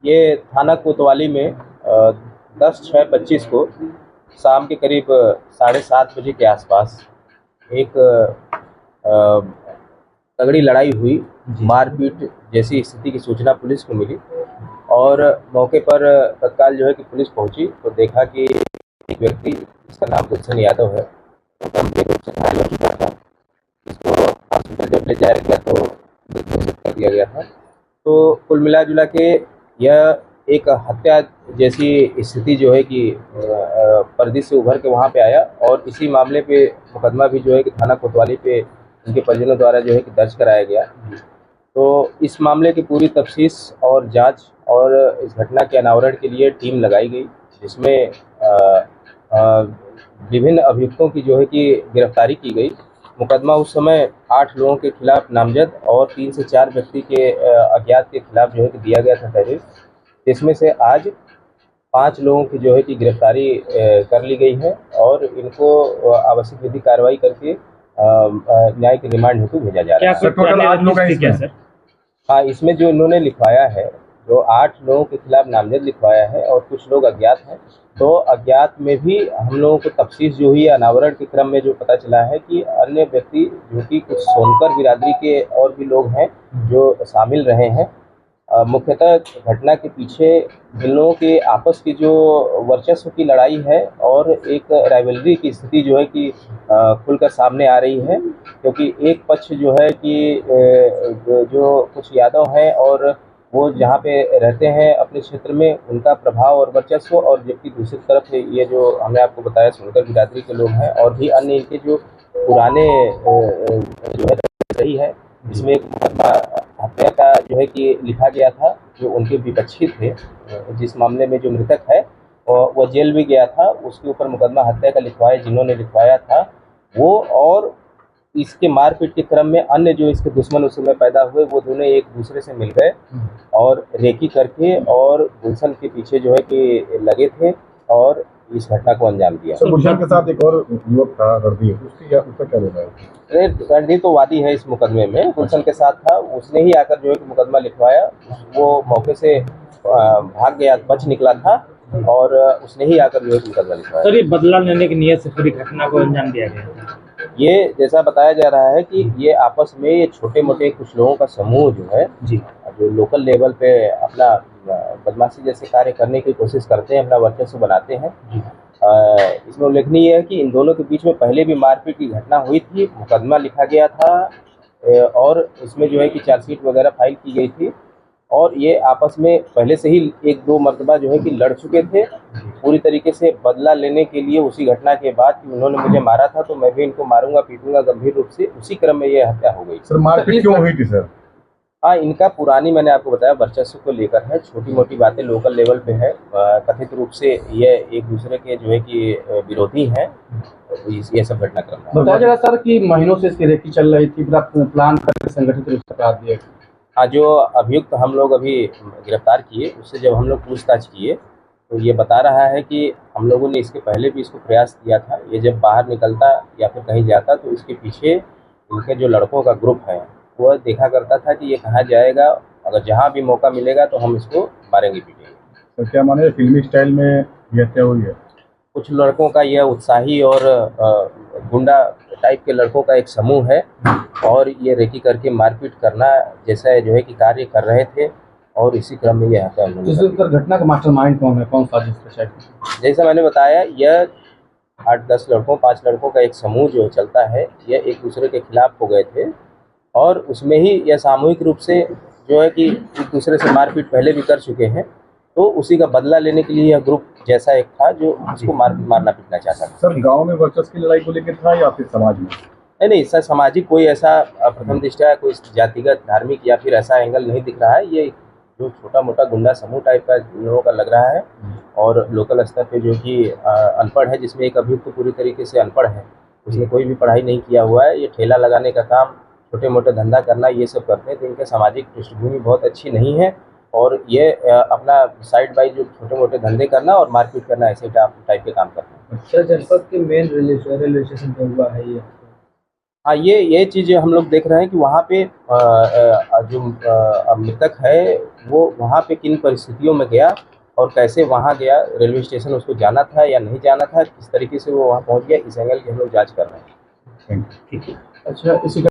ये थाना कोतवाली में 10/6/25 को शाम के करीब 7:30 बजे के आसपास एक तगड़ी लड़ाई हुई, मारपीट जैसी स्थिति की सूचना पुलिस को मिली और मौके पर तत्काल जो है कि पुलिस पहुंची तो देखा कि एक व्यक्ति जिसका नाम गुलशन यादव है वो गंभीर रूप से घायल हो चुका था। इसको हॉस्पिटल जब ले जाया गया तो घोषित कर दिया गया था। तो कुल मिला जुला के यह एक हत्या जैसी स्थिति जो है कि पर्दे से उभर के वहाँ पे आया और इसी मामले पे मुकदमा भी जो है कि थाना कोतवाली पे उनके परिजनों द्वारा जो है कि दर्ज कराया गया। तो इस मामले की पूरी तफ्तीश और जांच और इस घटना के अनावरण के लिए टीम लगाई गई, जिसमें विभिन्न अभियुक्तों की जो है कि गिरफ्तारी की गई। मुकदमा उस समय 8 लोगों के खिलाफ नामजद और 3 से 4 व्यक्ति के अज्ञात के खिलाफ जो है कि दिया गया था तहरीर। इसमें से आज 5 लोगों की जो है कि गिरफ्तारी कर ली गई है और इनको आवश्यक विधि कार्रवाई करके न्यायिक रिमांड हेतु भेजा जा रहा है। सर टोटल 8 लोग हैं इसमें? हाँ, इसमें जो इन्होंने लिखवाया है, जो 8 लोगों के खिलाफ नामजद लिखवाया है और कुछ लोग अज्ञात हैं। तो अज्ञात में भी हम लोगों को तफ्तीश जो हुई अनावरण के क्रम में जो पता चला है कि अन्य व्यक्ति जो कि कुछ सोनकर बिरादरी के और भी लोग हैं जो शामिल रहे हैं। मुख्यतः घटना के पीछे इन लोगों के आपस की जो वर्चस्व की लड़ाई है और एक राइवलरी की स्थिति जो है कि खुलकर सामने आ रही है, क्योंकि एक पक्ष जो है कि जो कुछ यादव हैं और वो जहाँ पे रहते हैं अपने क्षेत्र में उनका प्रभाव और वर्चस्व, और जबकि दूसरी तरफ ये जो हमने आपको बताया सोनकर बिरादरी के लोग हैं और भी अन्य इनके जो पुराने जो है रही है, इसमें एक मुकदमा हत्या का जो है कि लिखा गया था जो उनके विपक्षी थे। जिस मामले में जो मृतक है वह जेल भी गया था, उसके ऊपर मुकदमा हत्या का लिखवाया जिन्होंने लिखवाया था वो, और इसके मारपीट के क्रम में अन्य जो इसके दुश्मन उस समय पैदा हुए वो दोनों एक दूसरे से मिल गए और रेकी करके और गुलशन के पीछे जो है कि लगे थे और इस घटना को अंजाम दिया। गुलशन के साथ एक और युवक था रणधीर, उसका क्या लेना है? रणधीर तो वादी है इस मुकदमे में, गुलशन के साथ था, उसने ही आकर जो है कि मुकदमा लिखवाया। वो मौके से भाग गया, बच निकला था और उसने ही आकर जो है मुकदमा लिखवाया। सर, ये बदला लेने की नीयत से पूरी घटना को अंजाम दिया गया। ये जैसा बताया जा रहा है कि ये आपस में ये छोटे मोटे कुछ लोगों का समूह जो है जी, जो लोकल लेवल पे अपना बदमाशी जैसे कार्य करने की कोशिश करते हैं, अपना वर्चस्व बनाते हैं। इसमें उल्लेखनीय है कि इन दोनों के बीच में पहले भी मारपीट की घटना हुई थी, मुकदमा लिखा गया था और इसमें जो है कि चार्जशीट वगैरह फाइल की गई थी और ये आपस में पहले से ही 1-2 मरतबा जो है कि लड़ चुके थे पूरी तरीके से बदला लेने के लिए। उसी घटना के बाद कि उन्होंने मुझे मारा था तो मैं भी इनको मारूंगा पीटूंगा गंभीर रूप से, उसी क्रम में ये हत्या हो गई। सर मारपीट क्यों हुई थी सर? हाँ, इनका पुरानी मैंने आपको बताया वर्चस्व को लेकर है, छोटी मोटी बातें लोकल लेवल पे है। कथित रूप से ये एक दूसरे के जो है कि विरोधी हैं, ये सब घटनाक्रम बताया जा रहा सर कि महीनों से इसकी रेकी चल रही थी, पूरा प्लान करके संगठित रूप से करा दिया। हाँ, जो अभियुक्त हम लोग अभी गिरफ्तार किए उससे जब हम लोग पूछताछ किए तो ये बता रहा है कि हम लोगों ने इसके पहले भी इसको प्रयास किया था। ये जब बाहर निकलता या फिर कहीं जाता तो इसके पीछे इनके जो लड़कों का ग्रुप है वह देखा करता था कि ये कहाँ जाएगा, अगर जहाँ भी मौका मिलेगा तो हम इसको मारेंगे पीटेंगे। तो क्या माने फिल्मी स्टाइल में ये हत्या हुई है? कुछ लड़कों का यह उत्साही और गुंडा टाइप के लड़कों का एक समूह है और ये रेकी करके मारपीट करना जैसा जो है कि कार्य कर रहे थे और इसी क्रम में यह हत्या हुई। घटना का मास्टरमाइंड कौन है, कौन साजिश रचा? जैसा मैंने बताया, यह 8-10 लड़कों 5 लड़कों का एक समूह जो चलता है, यह एक दूसरे के खिलाफ हो गए थे और उसमें ही यह सामूहिक रूप से जो है कि एक दूसरे से मारपीट पहले भी कर चुके हैं, तो उसी का बदला लेने के लिए यह ग्रुप जैसा एक था जो उसको मारना पीटना चाहता था। सर गांव में वर्चस्व की लड़ाई को लेकर था या फिर समाज में? नहीं, सर सामाजिक कोई ऐसा प्रथम दृष्टया कोई जातिगत धार्मिक या फिर ऐसा एंगल नहीं दिख रहा है। ये जो छोटा मोटा गुंडा समूह टाइप का लोगों का लग रहा है और लोकल स्तर पे जो कि अनपढ़ है, जिसमें एक अभियुक्त तो पूरी तरीके से अनपढ़ है, उसने कोई भी पढ़ाई नहीं किया हुआ है, ये ठेला लगाने का काम, छोटे मोटे धंधा करना, ये सब करते हैं। तो इनके सामाजिक पृष्ठभूमि बहुत अच्छी नहीं है और ये अपना साइड बाई जो छोटे मोटे धंधे करना और मारपीट करना ऐसे टाइप के काम करते हैं। अच्छा, जनपद के मेन रेलवे स्टेशन पे हुआ है ये? हाँ, ये चीज़ हम लोग देख रहे हैं कि वहाँ पे जो मृतक है वो वहाँ पे किन परिस्थितियों में गया और कैसे वहाँ गया, रेलवे स्टेशन उसको जाना था या नहीं जाना था, किस तरीके से वो वहाँ पहुँच गया, इस एंगल की हम लोग जांच कर रहे हैं। Thank you. अच्छा, इसी